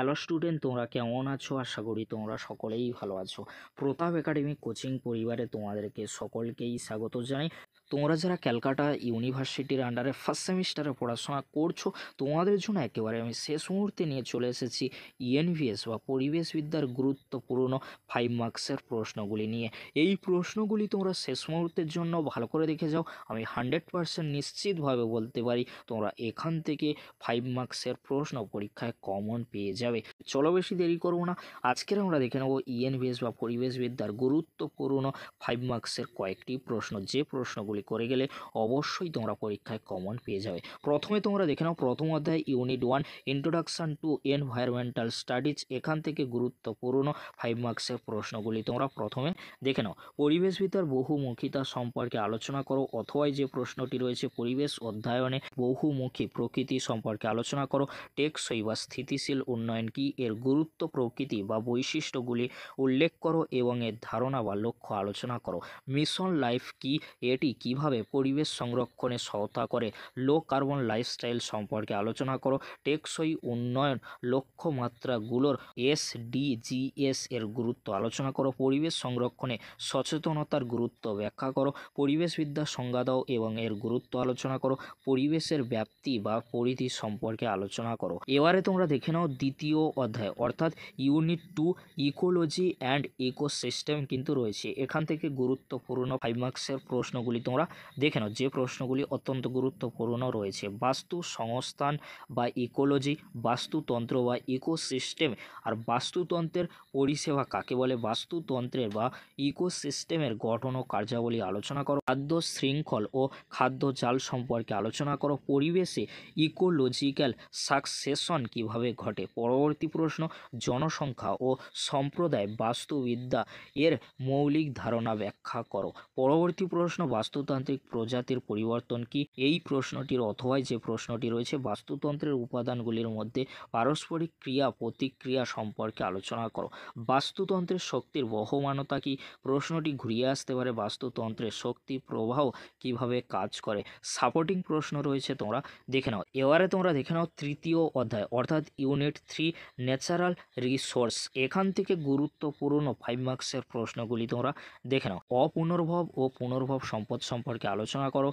Hello student, তোমরা কেমন আছো? আশা করি তোমরা সকলেই ভালো আছো। প্রতাপ একাডেমি কোচিং পরিবারে তোমাদেরকে সকলকেই স্বাগত জানাই। তোমরা যারা ক্যালকাটা ইউনিভার্সিটির আন্ডারে ফার্স্ট সেমিস্টারে পড়াশোনা করছো, তোমাদের জন্য একেবারে আমি শেষ মুহূর্তে নিয়ে চলে এসেছি ইএনভিএস বা পরিবেশবিদ্যার গুরুত্বপূর্ণ 5 মার্কসের প্রশ্নগুলি নিয়ে। এই প্রশ্নগুলি তোমরা শেষ মুহূর্তের জন্য ভালো করে দেখে যাও। আমি 100% নিশ্চিতভাবে বলতে পারি তোমরা এখান থেকে 5 মার্কসের প্রশ্ন পরীক্ষায় কমন পেয়ে যাবে। চলো বেশি দেরি করবো না, আজকের আমরা দেখে নেব ইএনভিএস বা পরিবেশবিদ্যার গুরুত্বপূর্ণ 5 মার্কসের কয়েকটি প্রশ্ন, যে প্রশ্নগুলি করে গেলে অবশ্যই তোমরা পরীক্ষায় কমন পেয়ে যাবে। প্রথমে তোমরা দেখে নাও প্রথম অধ্যায় unit 1 introduction to environmental studies. এখান থেকে গুরুত্বপূর্ণ 5 মার্কসের প্রশ্নগুলি তোমরা প্রথমে দেখে নাও। পরিবেশবিদ্যার বহুমুখিতা সম্পর্কে আলোচনা করো, অথবা যে প্রশ্নটি রয়েছে পরিবেশ অধ্যয়নে বহুমুখী প্রকৃতি সম্পর্কে আলোচনা করো। টেকসই বা স্থিতিশীল উন্নয়ন কি, এর গুরুত্ব, প্রকৃতি বা বৈশিষ্ট্যগুলি উল্লেখ করো এবং এর ধারণা বা লক্ষ্য আলোচনা করো। মিশন লাইফ কি, এটি কিভাবে পরিবেশ সংরক্ষণে সহায়তা করে। লো কার্বন লাইফস্টাইল সম্পর্কে আলোচনা করো। টেকসই উন্নয়ন লক্ষ্যমাত্রাগুলোর SDGs এর গুরুত্ব আলোচনা করো। পরিবেশ সংরক্ষণে সচেতনতার গুরুত্ব ব্যাখ্যা করো। পরিবেশবিদ্যার সংজ্ঞা দাও এবং এর গুরুত্ব আলোচনা করো। পরিবেশের ব্যাপ্তি বা পরিধি সম্পর্কে আলোচনা করো। এবারে তোমরা দেখে নাও দ্বিতীয় অধ্যায় অর্থাৎ ইউনিট 2 ইকোলজি অ্যান্ড ইকোসিস্টেম কিন্তু রয়েছে। এখান থেকে গুরুত্বপূর্ণ 5 মার্কসের প্রশ্নগুলি তোমরা দেখে নাও, যে প্রশ্নগুলি অত্যন্ত গুরুত্বপূর্ণ রয়েছে। বাস্তু সংস্থান বা ইকোলজি, বাস্তুতন্ত্র বা ইকোসিস্টেম, আর বাস্তুতন্ত্রের পরিষেবা কাকে বলে, বাস্তুতন্ত্রের বা ইকোসিস্টেমের গঠন ও কার্যাবলী আলোচনা করো। খাদ্য শৃঙ্খল ও খাদ্য জাল সম্পর্কে আলোচনা করো। পরিবেশে ইকোলজিক্যাল সাকসেশন কিভাবে ঘটে। পরবর্তী প্রশ্ন জনসংখ্যা ও সম্প্রদায় বাস্তুবিদ্যা এর মৌলিক ধারণা ব্যাখ্যা করো। পরবর্তী প্রশ্ন বাস্তুতান্ত্রিক প্রজাতির পরিবর্তন কি। এই প্রশ্নটির অথবা যে প্রশ্নটি রয়েছে বাস্তুতন্ত্রের উপাদানগুলির মধ্যে পারস্পরিক ক্রিয়া প্রতিক্রিয়া সম্পর্কে আলোচনা করো। বাস্তুতন্ত্রের শক্তির বহমানতা কি, প্রশ্নটি ঘুরিয়ে আসতে পারে। বাস্তুতন্ত্রের শক্তি প্রবাহ কিভাবে কাজ করে। সাপোর্টিং প্রশ্ন রয়েছে, তোমরা দেখে নাও। এবারে তোমরা দেখে নাও তৃতীয় অধ্যায় অর্থাৎ ইউনিট 3 ন্যাচারাল রিসোর্স। এখান থেকে গুরুত্বপূর্ণ 5 মার্কসের প্রশ্নগুলি তোমরা দেখে নাও। অপুনর্ভব ও পুনর্ভব সম্পদ সম্পর্কে আলোচনা করো।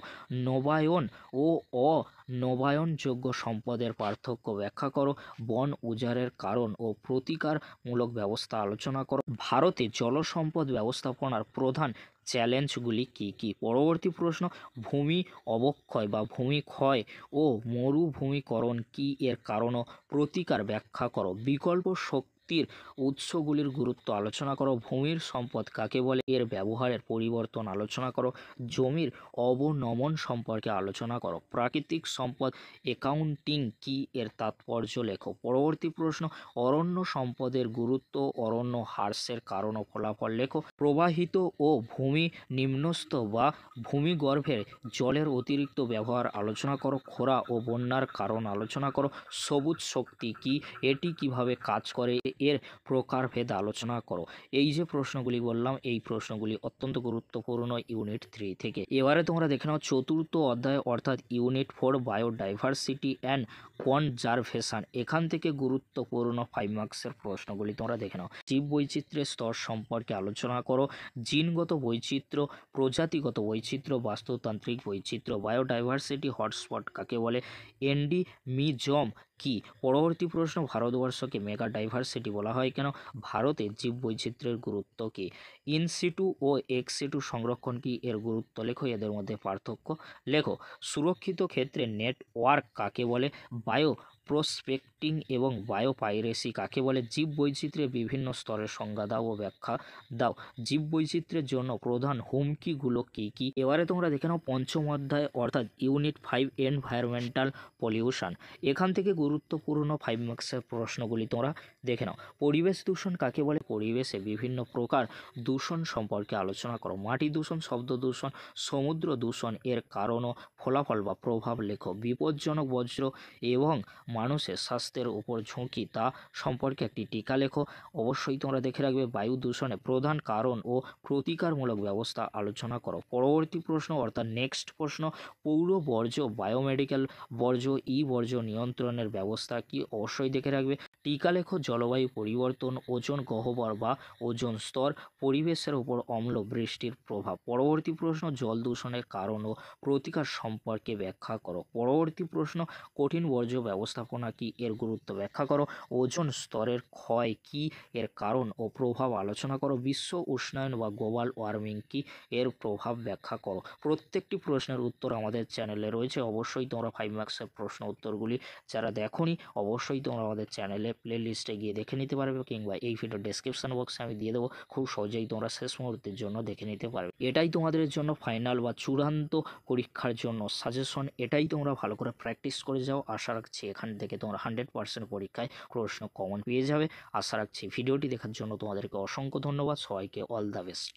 নবায়ন ও অনবায়নযোগ্য সম্পদের পার্থক্য ব্যাখ্যা করো। বন উজাড়ের কারণ ও প্রতিকারমূলক ব্যবস্থা আলোচনা করো। ভারতে জলসম্পদ ব্যবস্থাপনার প্রধান চ্যালেঞ্জগুলি কি কি। পরবর্তী প্রশ্ন ভূমি অবক্ষয় বা ভূমিক্ষয় ও মরুভূমিকরণ কি, এর কারণ ও প্রতিকার ব্যাখ্যা করো। বিকল্প শক্তির উৎসগুলির গুরুত্ব আলোচনা করো। ভূমির সম্পদ কাকে বলে, এর ব্যবহারের পরিবর্তন আলোচনা করো। জমির অবনমন সম্পর্কে আলোচনা করো। প্রাকৃতিক সম্পদ অ্যাকাউন্টিং কি, এর তাৎপর্য লেখো। পরবর্তী প্রশ্ন অরণ্য সম্পদের গুরুত্ব, অরণ্য হ্রাসের কারণ ও ফলাফল লেখো। প্রবাহিত ও ভূমি নিম্নস্থ বা ভূমিগর্ভের জলের অতিরিক্ত ব্যবহার আলোচনা করো। খরা ও বন্যার কারণ আলোচনা করো। সবুজ শক্তি কি, এটি কিভাবে কাজ করে, এর প্রকারভেদ আলোচনা করো। এই যে প্রশ্নগুলি বললাম, এই প্রশ্নগুলি অত্যন্ত গুরুত্বপূর্ণ ইউনিট 3 থেকে। এবারে তোমরা দেখে নাও চতুর্থ অধ্যায় অর্থাৎ ইউনিট 4 বায়োডাইভার্সিটি অ্যান্ড কনজারভেশন। এখান থেকে গুরুত্বপূর্ণ 5 মার্কসের প্রশ্নগুলি তোমরা দেখে নাও। জীব বৈচিত্র্যের স্তর সম্পর্কে আলোচনা করো। জিনগত বৈচিত্র্য, প্রজাতিগত বৈচিত্র্য, বাস্তুতান্ত্রিক বৈচিত্র্য, বায়োডাইভার্সিটি হটস্পট কাকে বলে, এন্ডিমিজম কি। পরবর্তী প্রশ্ন ভারতবর্ষকে মেগা ডাইভার্সিটি বলা হয় কেন। ভারতে জীব বৈচিত্র্যের গুরুত্ব কি। ইনসিটু ও এক্সিটু সংরক্ষণ কি, এর গুরুত্ব লেখো, এদের মধ্যে পার্থক্য লেখো। সুরক্ষিত ক্ষেত্রে নেটওয়ার্ক কাকে বলে। বায়ো প্রসপেক্টিং এবং বায়োপাইরেসি কাকে বলে। জীব বৈচিত্র্যের বিভিন্ন স্তরের সংজ্ঞা দাও ও ব্যাখ্যা দাও। জীব বৈচিত্র্যের জন্য প্রধান হুমকিগুলো কী কী। এবারে তোমরা দেখে নাও পঞ্চম অধ্যায় অর্থাৎ ইউনিট 5 এনভায়রনমেন্টাল পলিউশন। এখান থেকে গুরুত্বপূর্ণ 5 মার্কসের প্রশ্নগুলি তোমরা দেখে নাও। পরিবেশ দূষণ কাকে বলে। পরিবেশে বিভিন্ন প্রকার দূষণ সম্পর্কে আলোচনা করো। মাটি দূষণ, শব্দ দূষণ, সমুদ্র দূষণ, এর কারণ ও ফলাফল বা প্রভাব লেখো। বিপজ্জনক বজ্র এবং মানুষের স্বাস্থ্যের উপর ঝুঁকি তা সম্পর্কে একটি টিকা লেখো। অবশ্যই তোমরা দেখে রাখবে বায়ু দূষণে প্রধান কারণ ও প্রতিকারমূলক ব্যবস্থা আলোচনা করো। পরবর্তী প্রশ্ন অর্থাৎ নেক্সট প্রশ্ন পৌর বর্জ্য, বায়োমেডিক্যাল বর্জ্য, ই বর্জ্য নিয়ন্ত্রণের ব্যবস্থা কি, অবশ্যই দেখে রাখবে। টিকা লেখো জলবায়ু পরিবর্তন, ওজোন গহ্বর বা ওজোন স্তর, পরিবেশের উপর অম্ল বৃষ্টির প্রভাব। পরবর্তী প্রশ্ন, জল দূষণের কারণ ও প্রতিকার সম্পর্কে ব্যাখ্যা করো। পরবর্তী প্রশ্ন, কঠিন বর্জ্য ব্যবস্থাপনা কি, এর গুরুত্ব ব্যাখ্যা করো। ওজোন স্তরের ক্ষয় কি, এর কারণ ও প্রভাব আলোচনা করো। বিশ্ব উষ্ণায়ন বা গ্লোবাল ওয়ার্মিং কি, এর প্রভাব ব্যাখ্যা করো। প্রত্যেকটি প্রশ্নের উত্তর আমাদের চ্যানেলে রয়েছে, অবশ্যই তোমরা 5 মার্কসের প্রশ্ন উত্তরগুলি যারা দেখোনি অবশ্যই তোমরা আমাদের চ্যানেলে প্লে লিস্টে গিয়ে দেখে নিতে পারবে, কিংবা এই ভিডিও ডেসক্রিপশন বক্সে আমি দিয়ে দেবো, খুব সহজেই তোমরা শেষ মুহূর্তের জন্য দেখে নিতে পারবে। এটাই তোমাদের জন্য ফাইনাল বা চূড়ান্ত পরীক্ষার জন্য সাজেশন, এটাই তোমরা ভালো করে প্র্যাকটিস করে যাও। আশা রাখছি এখান থেকে তোমরা 100% পরীক্ষায় প্রশ্ন কমন পেয়ে যাবে। আশা রাখছি। ভিডিওটি দেখার জন্য তোমাদেরকে অসংখ্য ধন্যবাদ। সবাইকে অল দ্য বেস্ট।